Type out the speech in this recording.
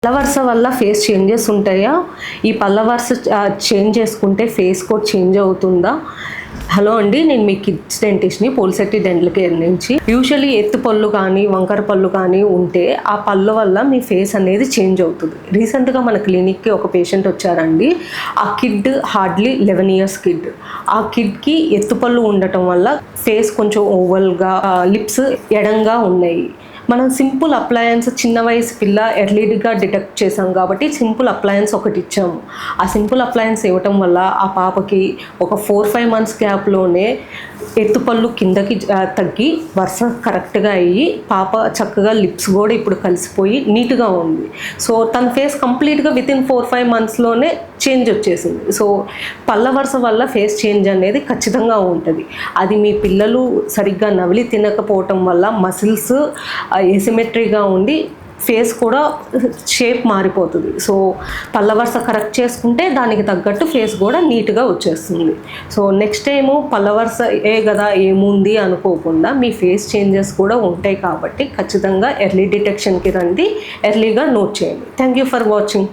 పళ్ళ వరుస వల్ల ఫేస్ చేంజెస్ ఉంటాయా? ఈ పళ్ళ వరుస చేంజ్ చేసుకుంటే ఫేస్ కూడా చేంజ్ అవుతుందా? హలో అండి, నేను మీ కిడ్స్ డెంటిస్ట్ని, పోలిశెట్టి డెంటల్ కేర్ నుంచి. యూజువల్లీ ఎత్తు పళ్ళు కానీ వంకర పళ్ళు కానీ ఉంటే ఆ పళ్ళ వల్ల మీ ఫేస్ అనేది చేంజ్ అవుతుంది. రీసెంట్గా మన క్లినిక్కి ఒక పేషెంట్ వచ్చారండి. ఆ కిడ్ హార్డ్లీ 11 years కిడ్. ఆ కిడ్కి ఎత్తు పళ్ళు ఉండటం వల్ల ఫేస్ కొంచెం ఓవల్గా, లిప్స్ ఎడంగా ఉన్నాయి. మనం సింపుల్ అప్లయన్స్, చిన్న వయసు పిల్ల ఎర్లీగా డిటెక్ట్ చేసాం కాబట్టి సింపుల్ అప్లయన్స్ ఒకటి ఇచ్చాము. ఆ సింపుల్ అప్లయన్స్ ఇవ్వటం వల్ల ఆ పాపకి ఒక 4-5 months గ్యాప్లోనే ఎత్తుపళ్ళు కిందకి తగ్గి వరుస కరెక్ట్గా అయ్యి పాప చక్కగా లిప్స్ కూడా ఇప్పుడు కలిసిపోయి నీట్గా ఉంది. సో తన ఫేస్ కంప్లీట్గా వితిన్ 4-5 monthsలోనే చేంజ్ వచ్చేసింది. సో పళ్ళ వరుస వల్ల ఫేస్ చేంజ్ అనేది ఖచ్చితంగా ఉంటుంది. అది మీ పిల్లలు సరిగ్గా నవిలి తినకపోవటం వల్ల మసిల్స్ ఎసిమెట్రీగా ఉండి ఫేస్ కూడా షేప్ మారిపోతుంది. సో పళ్ళ వరుస కరెక్ట్ చేసుకుంటే దానికి తగ్గట్టు ఫేస్ కూడా నీట్గా వచ్చేస్తుంది. సో నెక్స్ట్ టైము పళ్ళ వరుస కదా ఏముంది అనుకోకుండా మీ ఫేస్ చేంజెస్ కూడా ఉంటాయి కాబట్టి ఖచ్చితంగా ఎర్లీ డిటెక్షన్కి రండి, ఎర్లీగా నోట్ చేయండి. Thank you for watching.